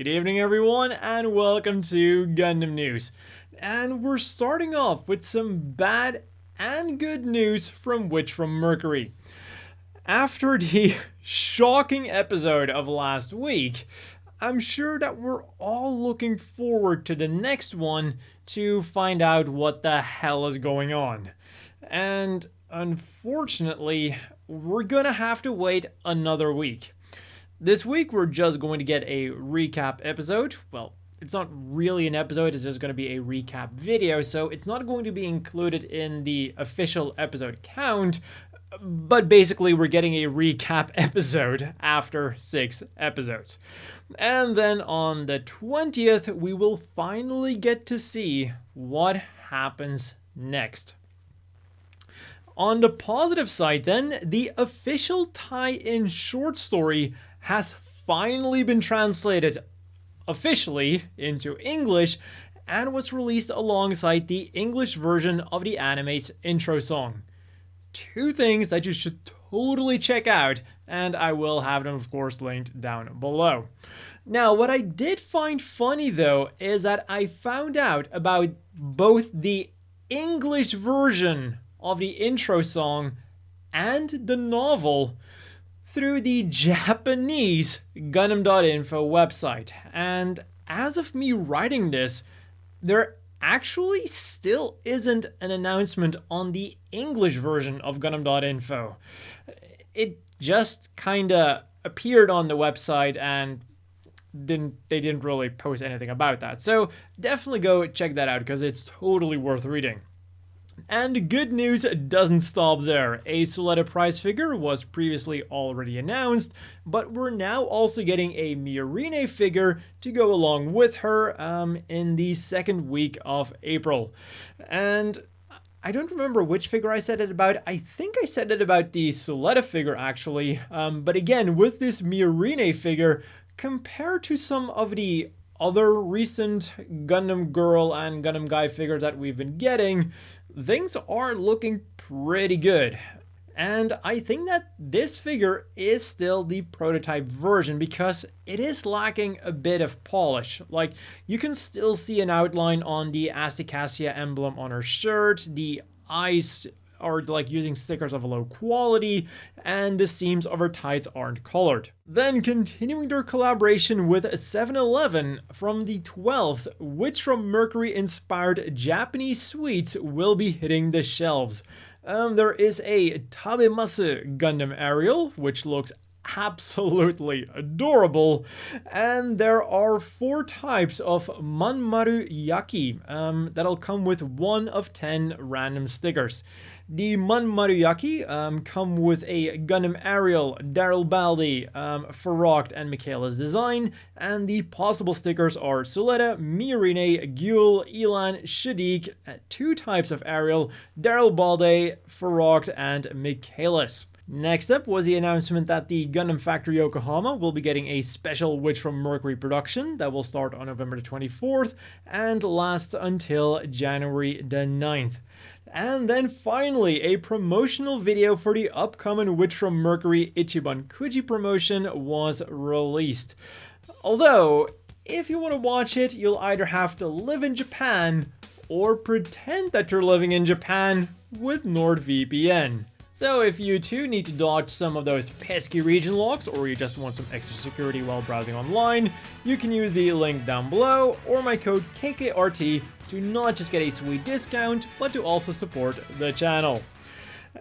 Good evening everyone and welcome to Gundam News. And we're starting off with some bad and good news from Mercury. After the shocking episode of last week, I'm sure that we're all looking forward to the next one to find out what the hell is going on. And unfortunately, we're gonna have to wait another week. This week we're just going to get a recap episode. Well, it's not really an episode, it's just going to be a recap video, so it's not going to be included in the official episode count, but basically we're getting a recap episode after 6 episodes. And then on the 20th, we will finally get to see what happens next. On the positive side then, the official tie-in short story has finally been translated officially into English and was released alongside the English version of the anime's intro song. 2 things that you should totally check out, and I will have them of course linked down below. Now, what I did find funny though is that I found out about both the English version of the intro song and the novel through the Japanese Gundam.info website. And as of me writing this, there actually still isn't an announcement on the English version of Gundam.info. It just kinda appeared on the website and they didn't really post anything about that. So definitely go check that out because it's totally worth reading. And good news doesn't stop there. A Zeta prize figure was previously already announced, but we're now also getting a Miorine figure to go along with her in the 2nd week of April. And I don't remember which figure I said it about. I think I said it about the Zeta figure actually. But again, with this Miorine figure, compared to some of the other recent Gundam Girl and Gundam Guy figures that we've been getting, things are looking pretty good. And I think that this figure is still the prototype version because it is lacking a bit of polish. Like, you can still see an outline on the Asticacia emblem on her shirt, the eyes are like using stickers of a low quality, and the seams of her tights aren't colored. Then continuing their collaboration with 7-Eleven from the 12th, which from Mercury inspired Japanese sweets will be hitting the shelves. There is a Tabemasu Gundam Ariel, which looks absolutely adorable, and there are 4 types of Manmaru Yaki that'll come with 1 of 10 random stickers. The Manmaru Yaki come with a Gundam Ariel, Daryl Baldi, Farrocked, and Michaela's design, and the possible stickers are Zeta, Miorine, Gyul, Elan, Shadiq, 2 types of Ariel, Daryl Baldi, Farrocked, and Michaela's. Next up was the announcement that the Gundam Factory Yokohama will be getting a special Witch from Mercury production that will start on November the 24th and last until January the 9th. And then finally, a promotional video for the upcoming Witch from Mercury Ichiban Kuji promotion was released. Although, if you want to watch it, you'll either have to live in Japan or pretend that you're living in Japan with NordVPN. So if you too need to dodge some of those pesky region locks, or you just want some extra security while browsing online, you can use the link down below or my code kkrt to not just get a sweet discount, but to also support the channel.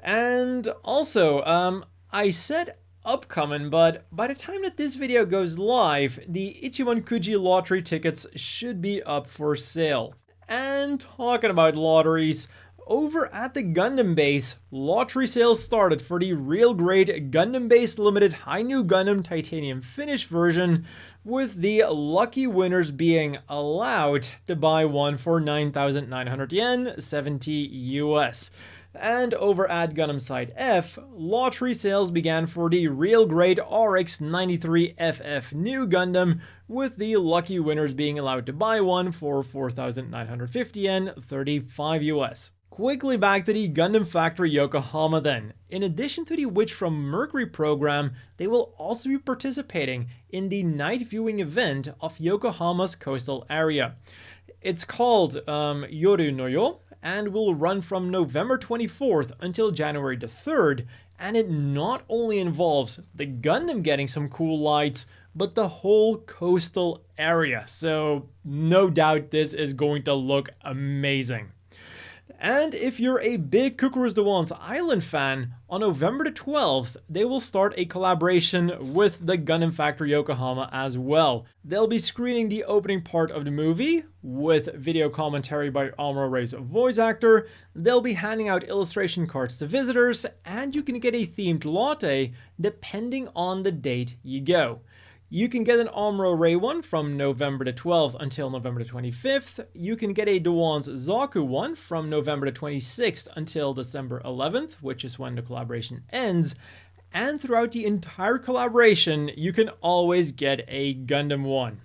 And also, I said upcoming, but by the time that this video goes live, the Ichiban Kuji lottery tickets should be up for sale. And talking about lotteries, over at the Gundam base, lottery sales started for the real great Gundam base limited High New Gundam Titanium Finish version, with the lucky winners being allowed to buy one for 9,900 yen, 70 US. And over at Gundam Side F, lottery sales began for the real great RX 93 FF New Gundam, with the lucky winners being allowed to buy one for 4,950 yen, 35 US. Quickly back to the Gundam Factory Yokohama then. In addition to the Witch from Mercury program, they will also be participating in the night viewing event of Yokohama's coastal area. It's called Yorunoyo and will run from November 24th until January the 3rd, and it not only involves the Gundam getting some cool lights, but the whole coastal area, so no doubt this is going to look amazing. And if you're a big Cucuruz Doan's Island fan, on November the 12th, they will start a collaboration with the Gundam Factory Yokohama as well. They'll be screening the opening part of the movie with video commentary by Amuro Ray's voice actor. They'll be handing out illustration cards to visitors, and you can get a themed latte depending on the date you go. You can get an Amuro Ray one from November the 12th until November the 25th. You can get a Doan's Zaku one from November the 26th until December 11th, which is when the collaboration ends. And throughout the entire collaboration, you can always get a Gundam one.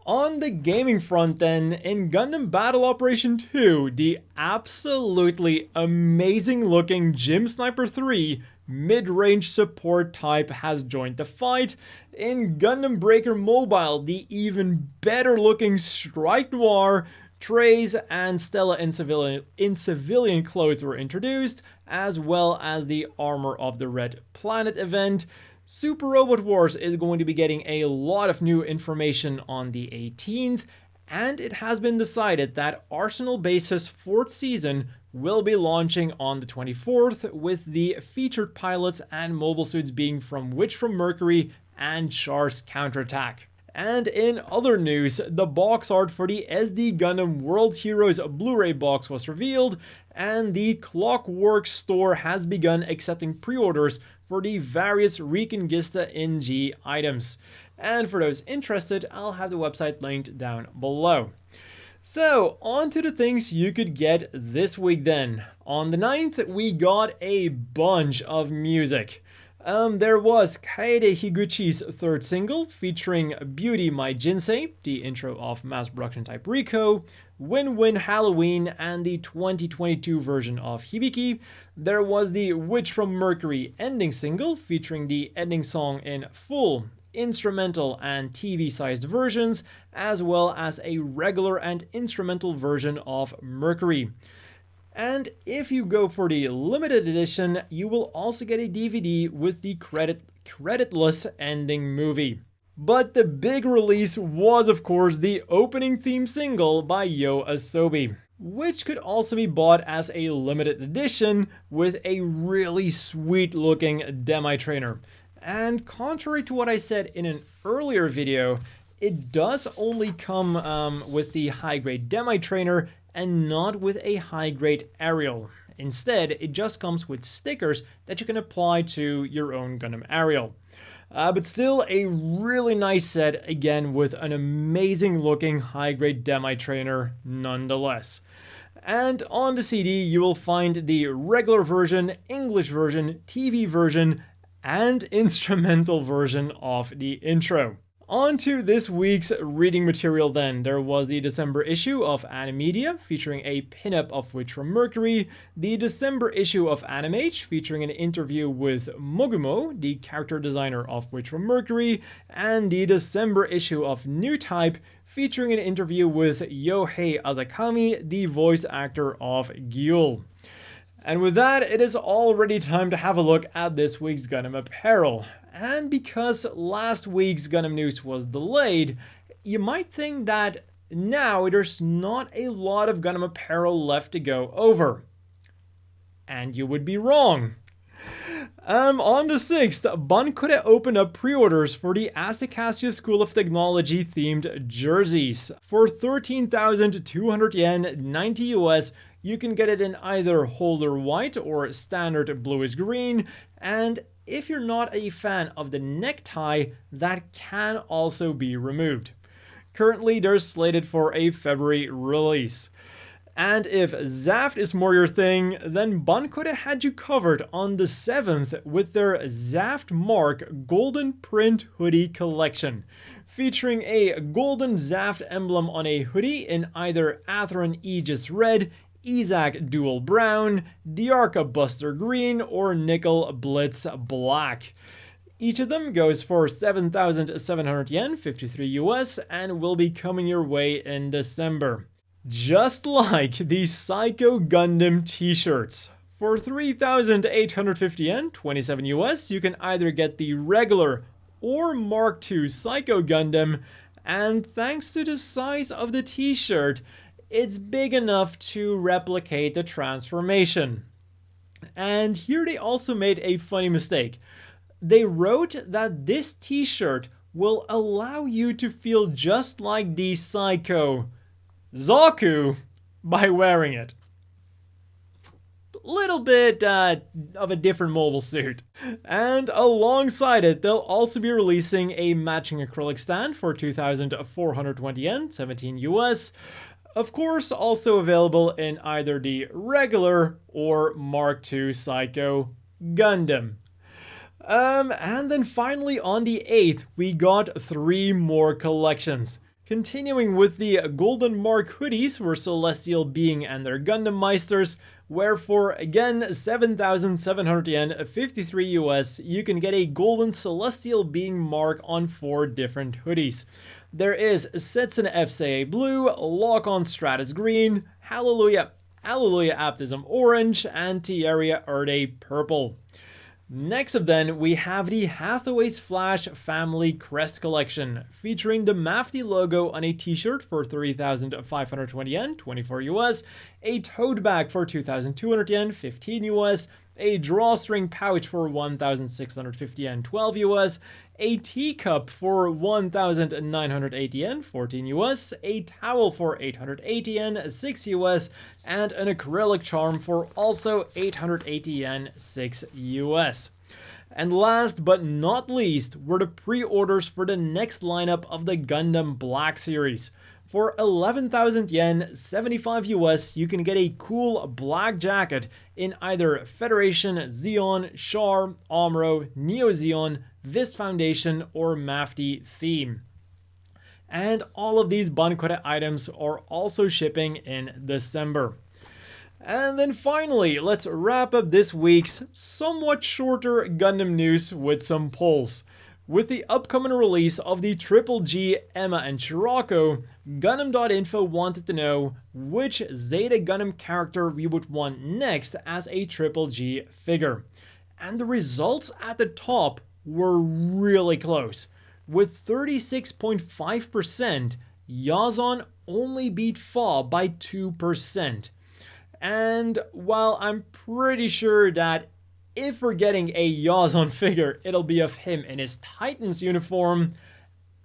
On the gaming front then, in Gundam Battle Operation 2, the absolutely amazing looking Gym Sniper 3 mid-range support type has joined the fight. In Gundam Breaker Mobile, the even better looking Strike Noir, Trace, and Stella in civilian clothes were introduced, as well as the Armor of the Red Planet event. Super Robot Wars is going to be getting a lot of new information on the 18th, and it has been decided that Arsenal Base's 4th season will be launching on the 24th, with the featured pilots and mobile suits being from Witch from Mercury and Char's Counterattack. And in other news, the box art for the SD Gundam World Heroes Blu-ray box was revealed, and the Clockwork store has begun accepting pre-orders for the various Reconquista NG items. And for those interested, I'll have the website linked down below. So, on to the things you could get this week then. On the 9th, we got a bunch of music. There was Kaede Higuchi's 3rd single featuring Beauty My Jinsei, the intro of Mass Production Type Rico, Win Win Halloween, and the 2022 version of Hibiki. There was the Witch from Mercury ending single featuring the ending song in full instrumental and TV-sized versions, as well as a regular and instrumental version of Mercury. And if you go for the limited edition, you will also get a DVD with the creditless ending movie. But the big release was, of course, the opening theme single by YOASOBI, which could also be bought as a limited edition with a really sweet looking demi-trainer. And contrary to what I said in an earlier video, it does only come with the high-grade demi-trainer and not with a high-grade aerial. Instead, it just comes with stickers that you can apply to your own Gundam aerial. But still a really nice set, again with an amazing looking high-grade demi-trainer nonetheless. And on the CD you will find the regular version, English version, TV version, and instrumental version of the intro. On to this week's reading material then. There was the December issue of Animedia featuring a pinup of Witch from Mercury, the December issue of Animage featuring an interview with Mogumo, the character designer of Witch from Mercury, and the December issue of New Type featuring an interview with Yohei Azakami, the voice actor of Gyul. And with that, it is already time to have a look at this week's Gundam Apparel. And because last week's Gundam news was delayed, you might think that now there's not a lot of Gundam Apparel left to go over. And you would be wrong. On the 6th, Bankure opened up pre-orders for the Astacasia School of Technology themed jerseys. For 13,200 yen, 90 US, you can get it in either holder white or standard bluish green, and if you're not a fan of the necktie, that can also be removed. Currently, they're slated for a February release. And if Zaft is more your thing, then Bankure had you covered on the 7th with their Zaft Mark Golden Print Hoodie collection, featuring a golden Zaft emblem on a hoodie in either Atheron Aegis Red, Isaac Dual Brown, Diarca Buster Green, or Nickel Blitz Black. Each of them goes for 7,700 yen, 53 US, and will be coming your way in December. Just like the Psycho Gundam t-shirts. For 3,850 yen, 27 US, you can either get the regular or Mark II Psycho Gundam, and thanks to the size of the t-shirt, it's big enough to replicate the transformation. And here they also made a funny mistake. They wrote that this t-shirt will allow you to feel just like the Psycho Zaku by wearing it. Little bit of a different mobile suit. And alongside it, they'll also be releasing a matching acrylic stand for 2,420 yen, 17 US. Of course, also available in either the regular or Mark II Psycho Gundam. And then finally on the 8th, we got 3 more collections. Continuing with the Golden Mark hoodies for Celestial Being and their Gundam Meisters, where for again 7,700 yen, 53 US, you can get a Golden Celestial Being mark on 4 different hoodies. There is Setsuna FCA Blue, Lock On Stratus Green, Hallelujah Aptism Orange, and Tierra Erde Purple. Next up then, we have the Hathaway's Flash Family Crest Collection, featuring the Mafty logo on a t-shirt for 3,520 yen, 24 US, a tote bag for 2,200 yen, 15 US, a drawstring pouch for 1,650 yen, 12 US, a teacup for 1,980 yen, 14 US, a towel for 880 yen, 6 US, and an acrylic charm for also 880 yen, 6 US. And last but not least were the pre-orders for the next lineup of the Gundam Black series. For 11,000 yen, 75 US, you can get a cool black jacket in either Federation, Zeon, Char, Amuro, Neo Zeon, Vist Foundation, or Mafty theme. And all of these Banquet items are also shipping in December. And then finally, let's wrap up this week's somewhat shorter Gundam news with some polls. With the upcoming release of the Triple G, Emma, and Chirako, Gundam.info wanted to know which Zeta Gundam character we would want next as a Triple G figure. And the results at the top were really close. With 36.5%, Yazan only beat Fa by 2%. And while I'm pretty sure that if we're getting a Yazan figure, it'll be of him in his Titans uniform,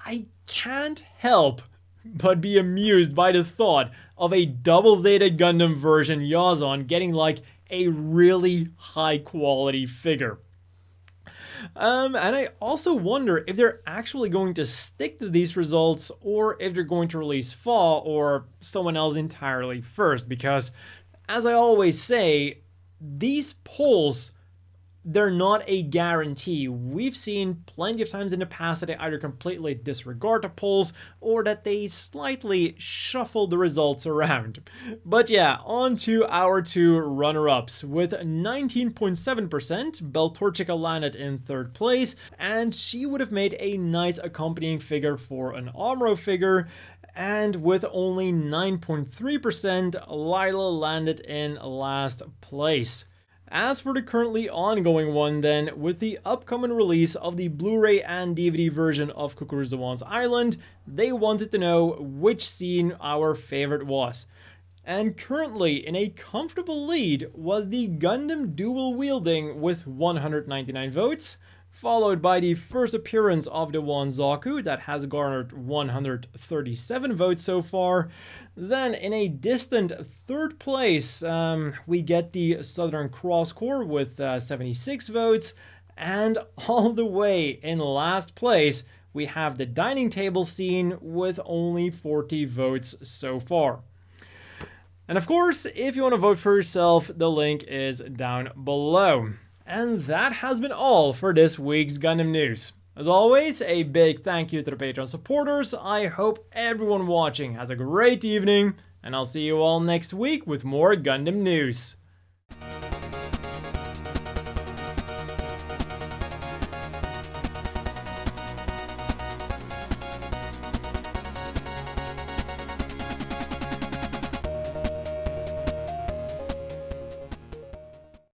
I can't help but be amused by the thought of a double Zeta Gundam version Yazan getting like a really high quality figure. And I also wonder if they're actually going to stick to these results or if they're going to release Fa or someone else entirely first, because as I always say, these polls, they're not a guarantee. We've seen plenty of times in the past that they either completely disregard the polls or that they slightly shuffle the results around. But yeah, on to our 2 runner-ups. With 19.7%, Beltorchica landed in 3rd place, and she would have made a nice accompanying figure for an Amuro figure. And with only 9.3%, Lila landed in last place. As for the currently ongoing one then, with the upcoming release of the Blu-ray and DVD version of Cucuruz Doan's Island, they wanted to know which scene our favorite was. And currently in a comfortable lead was the Gundam dual wielding with 199 votes, followed by the first appearance of the one Zaku that has garnered 137 votes so far. Then in a distant 3rd place, we get the Southern Cross Corps with 76 votes, and all the way in last place, we have the dining table scene with only 40 votes so far. And of course, if you want to vote for yourself, the link is down below. And that has been all for this week's Gundam news. As always, a big thank you to the Patreon supporters. I hope everyone watching has a great evening, And I'll see you all next week with more Gundam news.